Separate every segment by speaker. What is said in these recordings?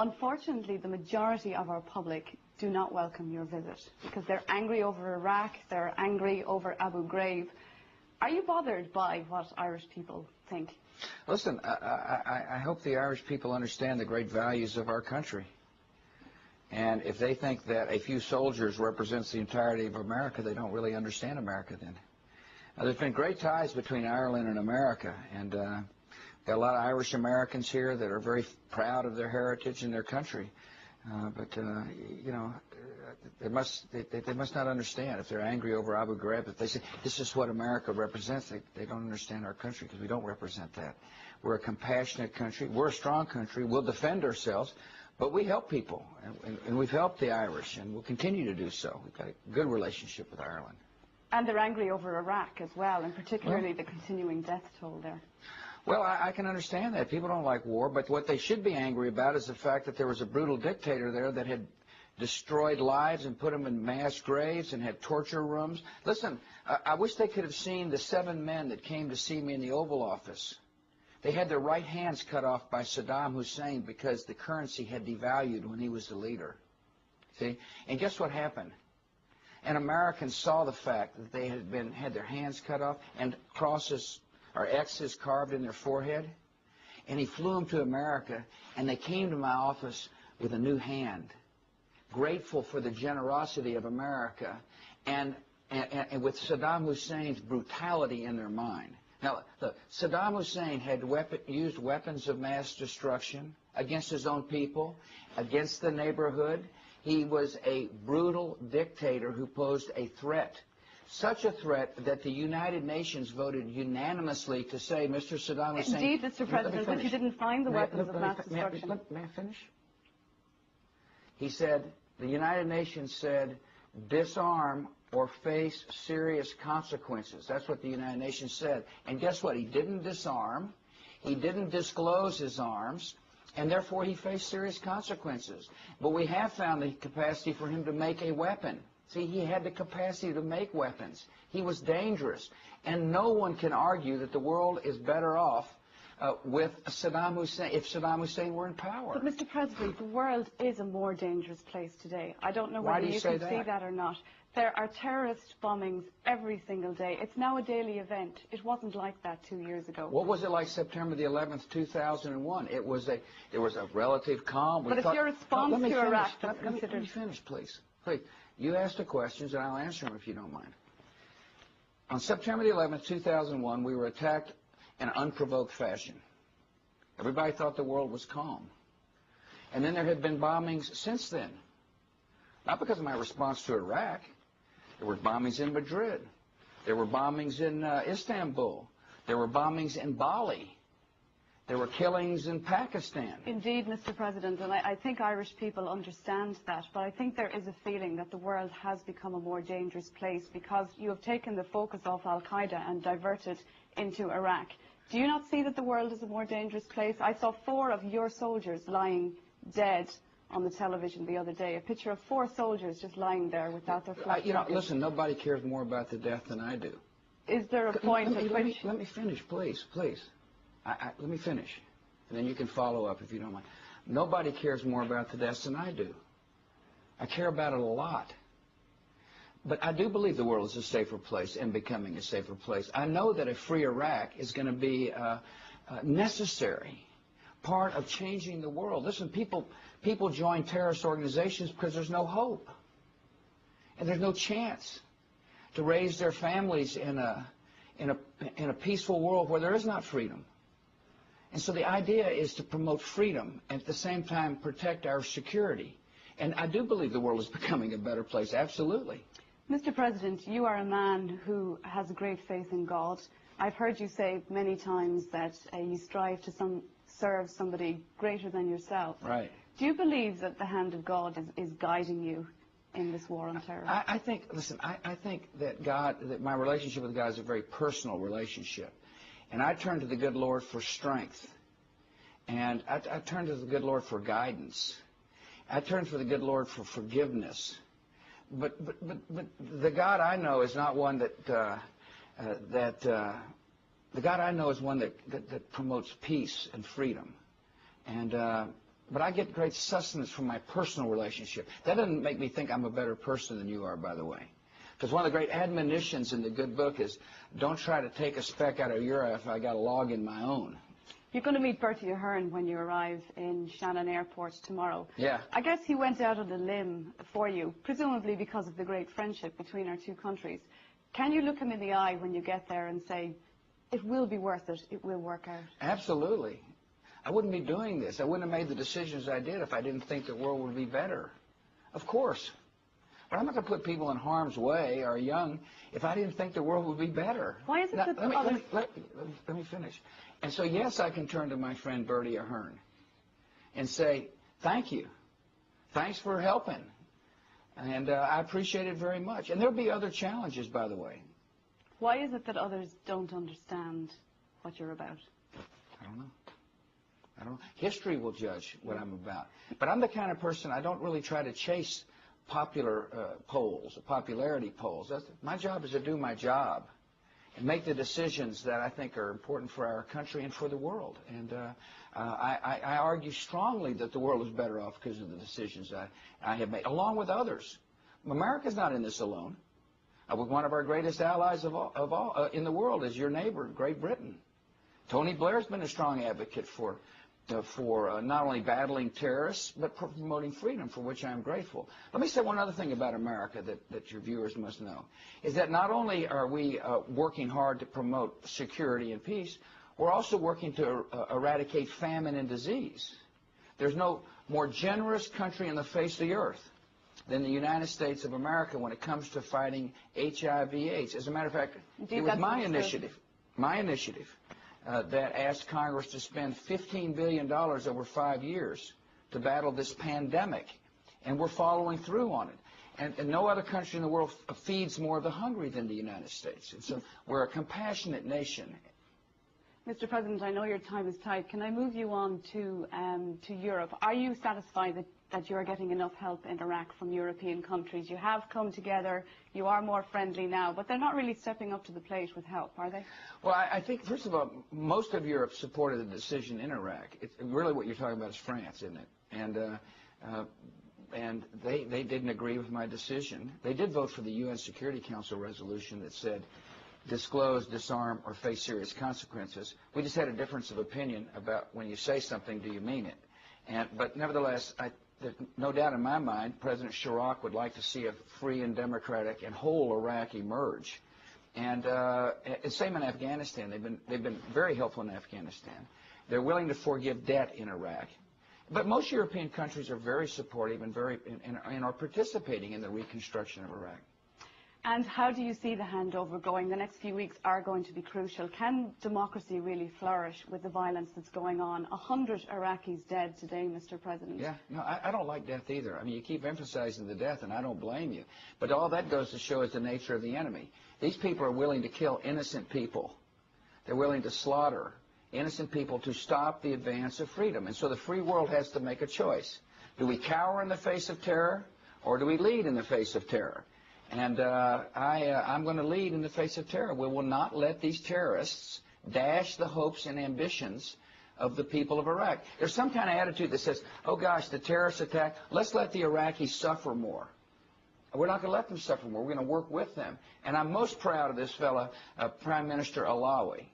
Speaker 1: Unfortunately, the majority of our public do not welcome your visit because they're angry over Iraq, they're angry over Abu Ghraib. Are you bothered by what Irish people think?
Speaker 2: Listen, I hope the Irish people understand the great values of our country. And if they think that a few soldiers represents the entirety of America, they don't really understand America then. There's been great ties between Ireland and America, and got a lot of Irish Americans here that are very proud of their heritage and their country. But you know, they must not understand. If they're angry over Abu Ghraib, if they say this is what America represents, they don't understand our country, because we don't represent that. We're a compassionate country. We're a strong country. We'll defend ourselves, but we help people, and we've helped the Irish, and we'll continue to do so. We've got a good relationship with Ireland.
Speaker 1: And they're angry over Iraq as well, and particularly the continuing death toll there.
Speaker 2: Well, I can understand that. People don't like war, but what they should be angry about is the fact that there was a brutal dictator there that had destroyed lives and put them in mass graves and had torture rooms. Listen, I wish they could have seen the 7 men that came to see me in the Oval Office. They had their right hands cut off by Saddam Hussein because the currency had devalued when he was the leader. See? And guess what happened? And Americans saw the fact that they had their hands cut off and crosses or X's carved in their forehead, and he flew them to America, and they came to my office with a new hand, grateful for the generosity of America, and with Saddam Hussein's brutality in their mind. Now, look, Saddam Hussein had used weapons of mass destruction against his own people, against the neighborhood. He was a brutal dictator who posed a threat. Such a threat that the United Nations voted unanimously to say, Mr. Saddam Hussein...
Speaker 1: Indeed, Mr. President, but you didn't find the weapons of mass destruction.
Speaker 2: May I finish? He said, the United Nations said, disarm or face serious consequences. That's what the United Nations said. And guess what? He didn't disarm. He didn't disclose his arms. And therefore, he faced serious consequences. But we have found the capacity for him to make a weapon. See, he had the capacity to make weapons. He was dangerous. And no one can argue that the world is better off with Saddam Hussein, if Saddam Hussein were in power.
Speaker 1: But, Mr. President, the world is a more dangerous place today. I don't know whether you can see that or not. There are terrorist bombings every single day. It's now a daily event. It wasn't like that 2 years ago.
Speaker 2: What was it like September the 11th, 2001? There was a relative calm.
Speaker 1: But if your response to Iraq was considered...
Speaker 2: Let me finish, please. Please. You ask the questions, and I'll answer them if you don't mind. On September the 11th, 2001, we were attacked in an unprovoked fashion. Everybody thought the world was calm. And then there have been bombings since then. Not because of my response to Iraq. There were bombings in Madrid. There were bombings in Istanbul. There were bombings in Bali. There were killings in Pakistan.
Speaker 1: Indeed, Mr. President, and I think Irish people understand that, but I think there is a feeling that the world has become a more dangerous place because you have taken the focus off Al-Qaeda and diverted into Iraq. Do you not see that the world is a more dangerous place? I saw 4 of your soldiers lying dead on the television the other day, a picture of 4 soldiers just lying there without their flag.
Speaker 2: You know, listen, nobody cares more about the death than I do.
Speaker 1: Is there a point at which...
Speaker 2: Let me finish, please, please. Let me finish, and then you can follow up if you don't mind. Nobody cares more about the deaths than I do. I care about it a lot. But I do believe the world is a safer place and becoming a safer place. I know that a free Iraq is going to be a necessary part of changing the world. Listen, people join terrorist organizations because there's no hope. And there's no chance to raise their families in a peaceful world where there is not freedom. And so the idea is to promote freedom and at the same time protect our security. And I do believe the world is becoming a better place, absolutely.
Speaker 1: Mr. President, you are a man who has great faith in God. I've heard you say many times that you strive to serve somebody greater than yourself.
Speaker 2: Right.
Speaker 1: Do you believe that the hand of God is guiding you in this war on terror?
Speaker 2: I think, listen, I think that my relationship with God is a very personal relationship. And I turn to the good Lord for strength. And I turn to the good Lord for guidance. I turn to the good Lord for forgiveness. But the God I know is not one the God I know is one that promotes peace and freedom. And but I get great sustenance from my personal relationship. That doesn't make me think I'm a better person than you are, by the way. Because one of the great admonitions in the good book is, don't try to take a speck out of your eye if I got a log in my own.
Speaker 1: You're going to meet Bertie Ahern when you arrive in Shannon Airport tomorrow.
Speaker 2: Yeah.
Speaker 1: I guess he went out on a limb for you, presumably because of the great friendship between our two countries. Can you look him in the eye when you get there and say, it will be worth it, it will work out?
Speaker 2: Absolutely. I wouldn't be doing this. I wouldn't have made the decisions I did if I didn't think the world would be better. Of course. But I'm not going to put people in harm's way or young if I didn't think the world would be better.
Speaker 1: Why is it
Speaker 2: now,
Speaker 1: that
Speaker 2: let me finish. And so, yes, I can turn to my friend Bertie Ahern and say, thank you. Thanks for helping. And I appreciate it very much. And there'll be other challenges, by the way.
Speaker 1: Why is it that others don't understand what you're about?
Speaker 2: I don't know. History will judge what I'm about. But I'm the kind of person, I don't really try to chase popular polls, popularity polls. My job is to do my job and make the decisions that I think are important for our country and for the world. And I argue strongly that the world is better off because of the decisions I have made, along with others. America's not in this alone. One of our greatest allies of all in the world is your neighbor, Great Britain. Tony Blair's been a strong advocate for not only battling terrorists, but promoting freedom, for which I am grateful. Let me say one other thing about America that your viewers must know, is that not only are we working hard to promote security and peace, we're also working to eradicate famine and disease. There's no more generous country in the face of the earth than the United States of America when it comes to fighting HIV/AIDS. As a matter of fact,
Speaker 1: Indeed,
Speaker 2: it was my initiative that asked Congress to spend $15 billion over 5 years to battle this pandemic, and we're following through on it. And no other country in the world feeds more of the hungry than the United States. And so we're a compassionate nation.
Speaker 1: Mr. President, I know your time is tight. Can I move you on to Europe? Are you satisfied that you're getting enough help in Iraq from European countries? You have come together, you are more friendly now, but they're not really stepping up to the plate with help, are they?
Speaker 2: Well, I think, first of all, most of Europe supported the decision in Iraq. Really what you're talking about is France, isn't it? And they didn't agree with my decision. They did vote for the UN Security Council resolution that said, disclose, disarm, or face serious consequences. We just had a difference of opinion about when you say something, do you mean it? But nevertheless, there's no doubt in my mind, President Chirac would like to see a free and democratic and whole Iraq emerge. And same in Afghanistan. They've been very helpful in Afghanistan. They're willing to forgive debt in Iraq. But most European countries are very supportive and and are participating in the reconstruction of Iraq.
Speaker 1: And how do you see the handover going? The next few weeks are going to be crucial. Can democracy really flourish with the violence that's going on? 100 Iraqis dead today, Mr. President.
Speaker 2: Yeah, no, I don't like death either. I mean, you keep emphasizing the death, and I don't blame you. But all that goes to show is the nature of the enemy. These people are willing to kill innocent people. They're willing to slaughter innocent people to stop the advance of freedom. And so the free world has to make a choice. Do we cower in the face of terror, or do we lead in the face of terror? And I'm going to lead in the face of terror. We will not let these terrorists dash the hopes and ambitions of the people of Iraq. There's some kind of attitude that says, oh gosh, the terrorist attack, let's let the Iraqis suffer more. We're not going to let them suffer more. We're going to work with them. And I'm most proud of this fella, Prime Minister Alawi.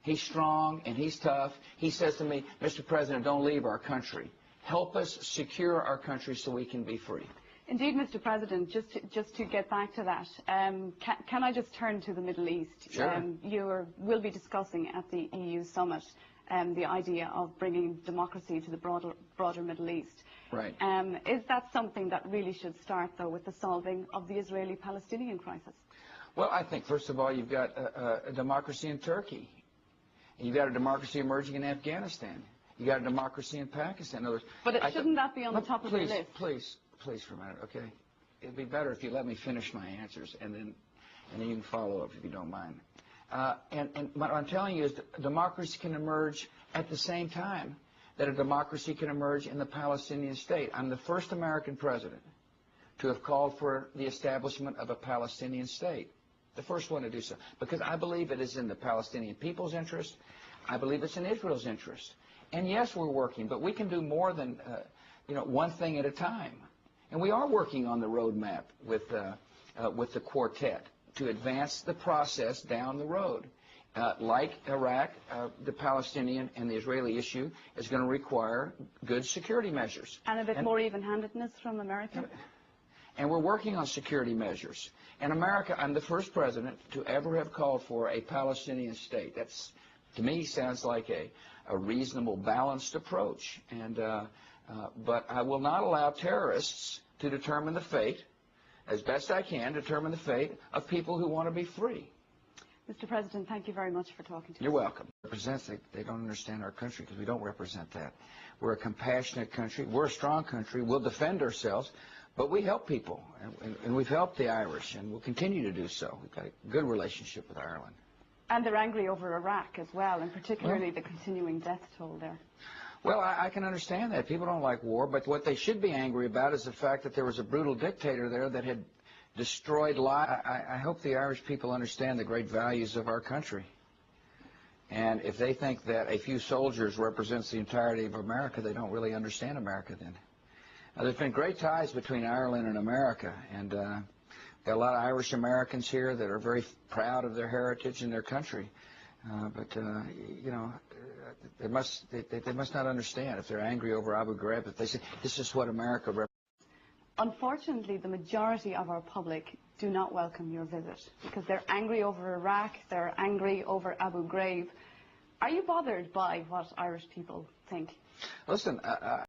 Speaker 2: He's strong and he's tough. He says to me, Mr. President, don't leave our country. Help us secure our country so we can be free.
Speaker 1: Indeed, Mr. President, just to get back to that, can I just turn to the Middle East?
Speaker 2: Sure.
Speaker 1: You will be discussing at the EU summit the idea of bringing democracy to the broader Middle East.
Speaker 2: Right.
Speaker 1: Is that something that really should start, though, with the solving of the Israeli-Palestinian crisis?
Speaker 2: Well, I think, first of all, you've got a democracy in Turkey. You've got a democracy emerging in Afghanistan. You've got a democracy in Pakistan.
Speaker 1: But shouldn't that be on the top of the list?
Speaker 2: Please for a minute, okay? It'd be better if you let me finish my answers, and then you can follow up if you don't mind. And what I'm telling you is that democracy can emerge at the same time that a democracy can emerge in the Palestinian state. I'm the first American president to have called for the establishment of a Palestinian state. The first one to do so. Because I believe it is in the Palestinian people's interest. I believe it's in Israel's interest. And yes, we're working, but we can do more than one thing at a time. And we are working on the roadmap with the quartet to advance the process down the road. Like Iraq, the Palestinian and the Israeli issue is going to require good security measures.
Speaker 1: And a bit more even-handedness from America?
Speaker 2: And we're working on security measures. And America, I'm the first president to ever have called for a Palestinian state. That's, to me, sounds like a reasonable, balanced approach. And but I will not allow terrorists to determine the fate, as best I can, determine the fate of people who want to be free.
Speaker 1: Mr. President, thank you very much for talking to us.
Speaker 2: You're welcome. They don't understand our country because we don't represent that. We're a compassionate country. We're a strong country. We'll defend ourselves, but we help people, and we've helped the Irish, and we'll continue to do so. We've got a good relationship with Ireland.
Speaker 1: And they're angry over Iraq as well, and particularly the continuing death toll there.
Speaker 2: Well, I can understand that. People don't like war, but what they should be angry about is the fact that there was a brutal dictator there that had destroyed lives. I hope the Irish people understand the great values of our country. And if they think that a few soldiers represents the entirety of America, they don't really understand America then. There's been great ties between Ireland and America, and got a lot of Irish Americans here that are very proud of their heritage and their country. They must not understand if they're angry over Abu Ghraib, if they say this is what America represents.
Speaker 1: Unfortunately, the majority of our public do not welcome your visit because they're angry over Iraq, they're angry over Abu Ghraib. Are you bothered by what Irish people think?
Speaker 2: Listen,